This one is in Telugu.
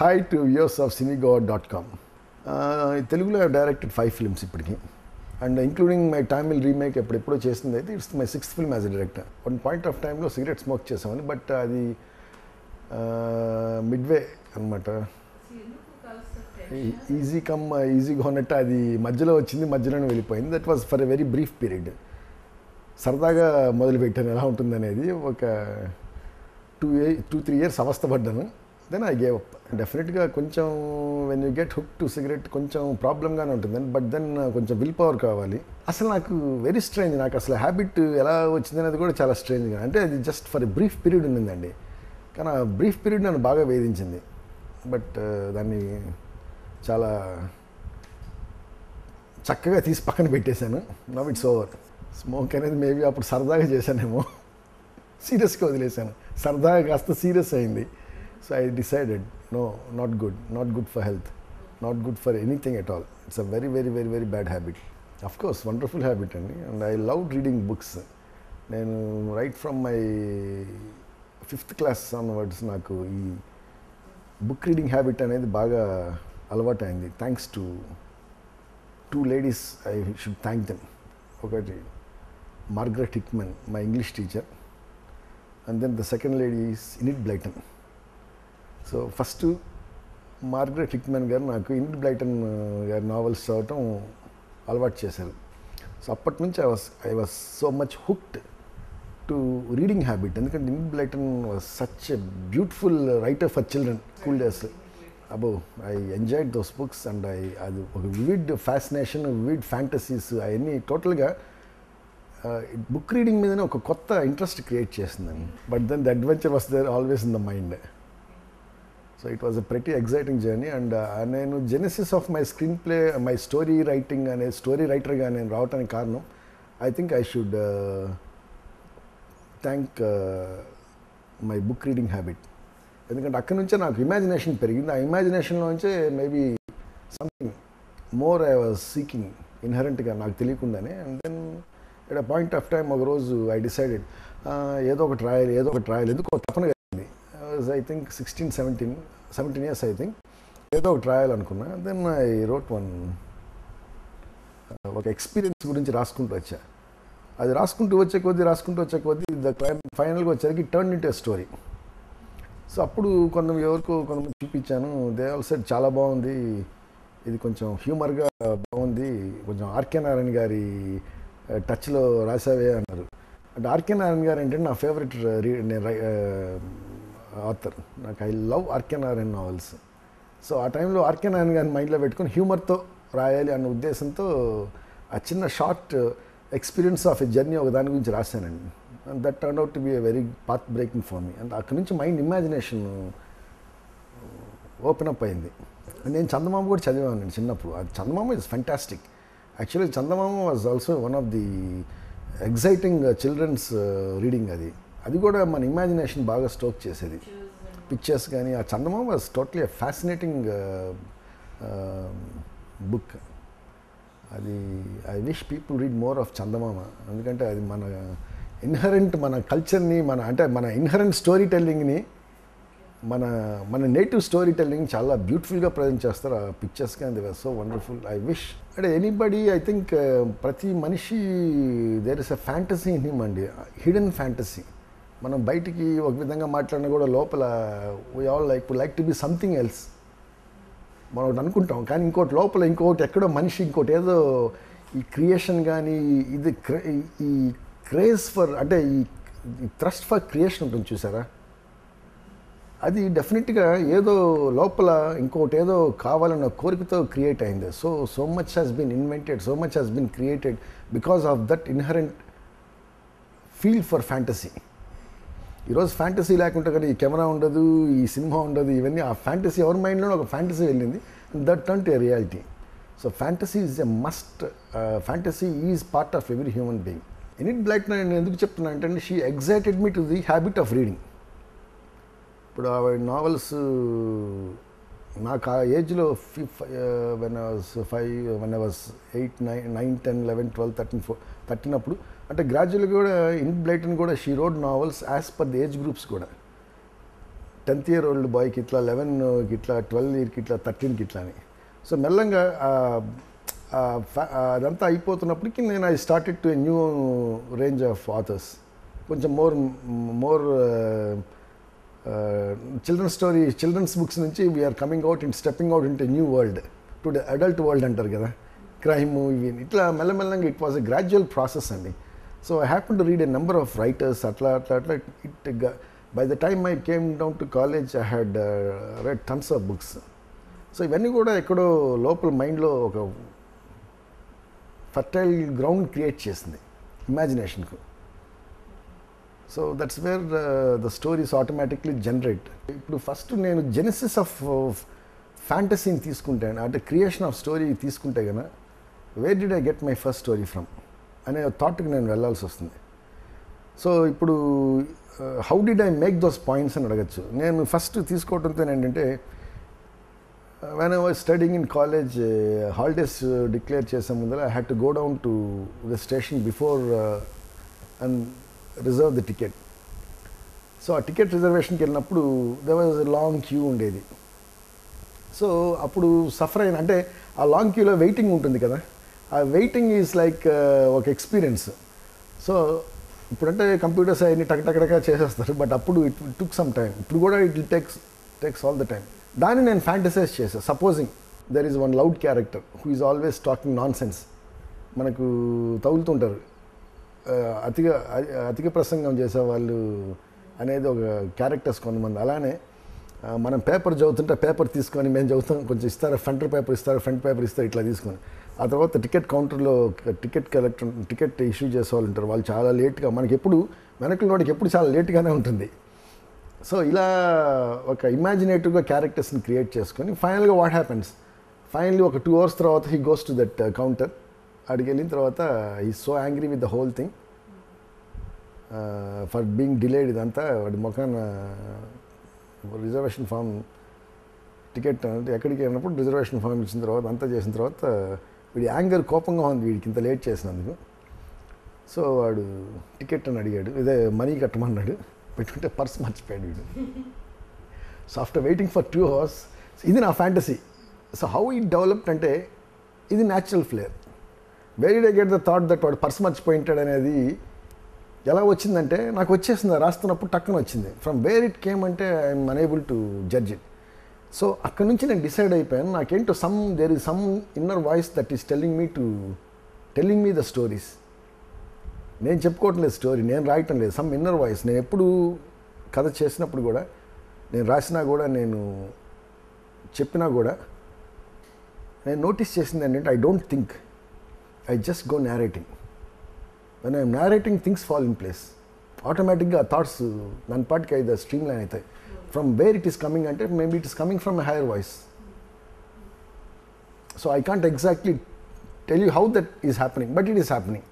Hi to viewers of cinegod.com. Telugu I have directed 5 films ఇప్పటికి, and including my Tamil remake ఎప్పుడెప్పుడో చేసింది అయితే it's my 6th film as a director. One point of time లో సిగరెట్ స్మోక్ చేసామని, బట్ అది మిడ్వే అనమాట. ఈజీ కమ్ ఈజీగా ఉన్నట్టు అది మధ్యలో వచ్చింది, మధ్యలోనే వెళ్ళిపోయింది. That was for a very brief period. సరదాగా మొదలుపెట్టాను ఎలా ఉంటుంది అనేది. ఒక 2-3 years అవస్థపడ్డాను. Then I gave up. డెఫినెట్గా కొంచెం when you get hook to cigarette కొంచెం ప్రాబ్లంగానే ఉంటుంది, బట్ దెన్ కొంచెం విల్ పవర్ కావాలి. అసలు నాకు వెరీ స్ట్రేంజ్, నాకు అసలు హ్యాబిట్ ఎలా వచ్చింది అనేది కూడా చాలా స్ట్రేంజ్గా. అంటే అది just for a brief period ఉండిందండి, కానీ ఆ బ్రీఫ్ పీరియడ్ నన్ను బాగా వేధించింది. బట్ దాన్ని చాలా చక్కగా తీసి పక్కన పెట్టేశాను. Now it's over. స్మోక్ అనేది మేబీ అప్పుడు సరదాగా చేశానేమో, సీరియస్గా వదిలేశాను. సరదాగా కాస్త సీరియస్ అయింది. So I decided, no, not good for health, not good for anything at all. It's a very, very, very, very bad habit. Of course, wonderful habit, and I loved reading books. నేను right from my 5th class onwards నాకు ఈ బుక్ రీడింగ్ హ్యాబిట్ అనేది బాగా అలవాటు అయింది. Thanks to 2 ladies, I should thank them. ఒకటి Margaret Hickman, my English teacher, and then the second lady is Enid Blyton. So first Margaret Hickman గారు నాకు ఇనిట్ బ్లైటన్ గారి నావెల్స్ చదవటం అలవాటు చేశారు. సో అప్పటి నుంచి I was so much hooked to reading habit. ఎందుకంటే Enid Blyton was such a beautiful writer for children. School days about I enjoyed those books, and అది ఒక వివిడ్ ఫ్యాసినేషన్, వివిడ్ ఫ్యాంటసీస్ అవన్నీ టోటల్గా బుక్ రీడింగ్ మీదనే ఒక కొత్త ఇంట్రెస్ట్ క్రియేట్ చేసిందని. But then the adventure was there always in the mind. So it was a pretty exciting journey. And నేను genesis of my screen play, my story writing అనే స్టోరీ రైటర్గా నేను రావడానికి కారణం, I think I should thank my book reading habit. ఎందుకంటే అక్కడి నుంచే నాకు ఇమాజినేషన్ పెరిగింది. ఆ ఇమాజినేషన్లో నుంచే maybe something more I was seeking ఇన్హరెంట్గా నాకు తెలియకుండానే. And then at a point of time ఒకరోజు ఐ డిసైడెడ్ ఏదో ఒకటి రాయాలి. ఎందుకు తపన కలిగింది. I think 17 years I think. ఏదో ఒకటి రాయాలనుకున్నా. దెన్ ఐ రోట్ ఒక ఎక్స్పీరియన్స్ గురించి రాసుకుంటూ వచ్చా. అది రాసుకుంటూ వచ్చే కొద్దీ ఫైనల్గా వచ్చేసరికి turn into a story. So అప్పుడు కొంతమంది చూపించాను. దే ఆల్ సెడ్ చాలా బాగుంది, ఇది కొంచెం హ్యూమర్గా బాగుంది, కొంచెం ఆర్కే నారాయణ గారి టచ్లో రాసావే అన్నారు. అంటే ఆర్కే నారాయణ గారు ఏంటంటే నా ఫేవరెట్ ఆథర్. నాకు I love RK Narayan novels. So ఆ టైంలో ఆర్కే నారాయణ గారిని మైండ్లో పెట్టుకొని హ్యూమర్తో రాయాలి అన్న ఉద్దేశంతో ఆ చిన్న short experience of a journey ఒక దాని గురించి రాశానండి. And that turn out to be a very path breaking for me. And అక్కడి నుంచి మైండ్ ఇమాజినేషన్ ఓపెన్ అప్ అయింది. నేను చందమామ కూడా చదివానండి చిన్నప్పుడు. అది Chandamama is fantastic. Actually Chandamama was also one of the exciting children's reading. అది కూడా మన ఇమాజినేషన్ బాగా స్టోక్ చేసేది, పిక్చర్స్ కానీ. ఆ Chandamama was totally fascinating book. అది I wish people read more of Chandamama. ఎందుకంటే అది మన ఇన్హరెంట్, మన కల్చర్ని, మన ఇన్హరెంట్ స్టోరీ టెల్లింగ్ని, మన నేటివ్ స్టోరీ టెల్లింగ్ చాలా బ్యూటిఫుల్గా ప్రజెంట్ చేస్తారు ఆ పిక్చర్స్. కానీ they were so wonderful. I wish అంటే ఎనీబడి, ఐ థింక్ ప్రతి మనిషి there is a fantasy in him అండి, హిడెన్ ఫ్యాంటసీ. మనం బయటికి ఒక విధంగా మాట్లాడినా కూడా లోపల we all like to be something else మనం ఒకటి అనుకుంటాం, కానీ ఇంకోటి లోపల ఇంకొకటి ఎక్కడో మనిషి ఇంకోటి ఏదో ఈ క్రియేషన్ కానీ ఈ క్రేజ్ ఫర్, అంటే ఈ థ్రస్ట్ ఫర్ క్రియేషన్ ఉంటుంది చూసారా, అది డెఫినెట్గా ఏదో లోపల ఇంకోటి ఏదో కావాలన్న కోరికతో క్రియేట్ అయింది. So much has been invented, so much has been created because of that inherent feel for fantasy. ఈరోజు ఫ్యాంటసీ లేకుండా కానీ ఈ కెమెరా ఉండదు, ఈ సినిమా ఉండదు, ఇవన్నీ ఆ ఫ్యాంటసీ ఎవరి మైండ్లోనే ఒక ఫ్యాంటసీ వెళ్ళింది. That turn to a reality. So fantasy is a must. Fantasy is part of every human being. Enid Blyton నేను ఎందుకు చెప్తున్నా అంటే she excited me to the habit of reading. ఇప్పుడు ఆ నావెల్స్ నాకు ఆ ఏజ్లో వెన్ ఐ వాజ్ 8, 9, 10, 11, 12, 13 అప్పుడు, అంటే గ్రాడ్యువల్గా కూడా ఇనిట్ బ్లైటన్ కూడా she road novels as per the age groups కూడా. 10th year old బాయ్కి ఇట్లా 11కి ఇట్లా 12 ఇయర్కి ఇట్లా 13కి ఇట్లా అని. సో మెల్లంగా అదంతా అయిపోతున్నప్పటికీ నేను I started to a new range of authors. కొంచెం మోర్ చిల్డ్రన్స్ బుక్స్ నుంచి we're coming out and stepping out into new world, to the adult world అంటారు కదా, క్రైమ్ ఇవి ఇట్లా మెల్లమెల్లంగా it was a gradual process అండి. So I happen to read a number of writers అట్లా it by the time I came down to college I had read tons of books. సో ఇవన్నీ కూడా ఎక్కడో లోపల మైండ్లో ఒక ఫర్టైల్ గ్రౌండ్ క్రియేట్ చేసింది ఇమాజినేషన్కు. So that's where the stories automatically generate. ఇప్పుడు ఫస్ట్ నేను జెనసిస్ ఆఫ్ ఫ్యాంటసీని తీసుకుంటాను, అంటే క్రియేషన్ ఆఫ్ స్టోరీ తీసుకుంటే కనుక where did I get my first story from అనే థాట్కి నేను వెళ్ళాల్సి వస్తుంది. సో ఇప్పుడు how did I make those points అని అడగచ్చు. నేను ఫస్ట్ తీసుకోవడంతో ఏంటంటే when I was studying in college, holidays declare చేసే ముందర I had to go down to the station before and reserve the ticket. So ఆ టికెట్ రిజర్వేషన్కి వెళ్ళినప్పుడు there was a long queue ఉండేది. సో అప్పుడు సఫర్ అయిన, అంటే ఆ లాంగ్ క్యూలో వెయిటింగ్ ఉంటుంది కదా, ఆ వెయిటింగ్ ఈజ్ లైక్ ఒక ఎక్స్పీరియన్స్. సో ఇప్పుడంటే కంప్యూటర్స్ అవన్నీ టకటకటగా చేసేస్తారు, బట్ అప్పుడు ఇట్ టుక్ సమ్ టైమ్. ఇప్పుడు కూడా it takes all the time. దాన్ని నేను ఫ్యాంటసైజ్ చేశాను. Supposing there is one loud character who is always talking non sense, మనకు తగులుతుంటారు, అధిక ప్రసంగం చేసేవాళ్ళు అనేది ఒక క్యారెక్టర్స్ కొంతమంది. అలానే మనం పేపర్ చదువుతుంటే పేపర్ తీసుకొని మేము చదువుతాం, కొంచెం ఇస్తారు, ఫ్రంట్ పేపర్ ఇస్తారు ఇట్లా తీసుకొని. ఆ తర్వాత టికెట్ కౌంటర్లో టికెట్ ఇష్యూ చేసేవాళ్ళు ఉంటారు, వాళ్ళు చాలా లేట్గా, మనకి ఎప్పుడు వెనకలోడికి ఎప్పుడు చాలా లేట్గానే ఉంటుంది. సో ఇలా ఒక ఇమాజినేటివ్గా క్యారెక్టర్స్ని క్రియేట్ చేసుకొని ఫైనల్గా వాట్ హ్యాపెన్స్, ఫైనల్లీ ఒక 2 hours తర్వాత he goes to that counter. అడిగి వెళ్ళిన తర్వాత he so angry with the whole thing for being delayed. ఇదంతా వాడి ముఖాన రిజర్వేషన్ ఫామ్ టికెట్ అంటే ఎక్కడికి వెళ్ళినప్పుడు రిజర్వేషన్ ఫామ్ ఇచ్చిన తర్వాత అంతా చేసిన తర్వాత వీడి యాంగర్ కోపంగా ఉంది వీడికి ఇంత లేట్ చేసినందుకు. సో వాడు టికెట్ అని అడిగాడు, ఇదే మనీ కట్టమన్నాడు, పెట్టుకుంటే పర్స్ మర్చిపోయాడు వీడు. So after waiting for 2 hours, ఇది నా fantasy. So how it developed అంటే ఇది natural flair. Where did I get the thought that వాడు పర్స్ మర్చిపోయింటాడు అనేది ఎలా వచ్చిందంటే నాకు వచ్చేసింది, రాస్తున్నప్పుడు టక్కున వచ్చింది. ఫ్రమ్ వేర్ ఇట్ కేమ్ అంటే I'm unable to judge it. So అక్కడ నుంచి నేను డిసైడ్ అయిపోయాను, నాకేంటో there is some inner voice that is telling me the stories. నేను చెప్పుకోవటం లేదు స్టోరీ, నేను రాయటం లేదు, సమ్ ఇన్నర్ వాయిస్. నేను ఎప్పుడు కథ చేసినప్పుడు కూడా, నేను రాసినా కూడా, నేను చెప్పినా కూడా, నేను నోటీస్ చేసింది ఏంటంటే I don't think, I just go narrating. When I'm narrating things fall in place. ఆటోమేటిక్గా థాట్స్ దాని పాటికి అయితే స్ట్రీమ్ లైన్ అవుతాయి. From where it is coming అంటే maybe it is coming from a higher voice. So I can't exactly tell you how that is happening, but it is happening.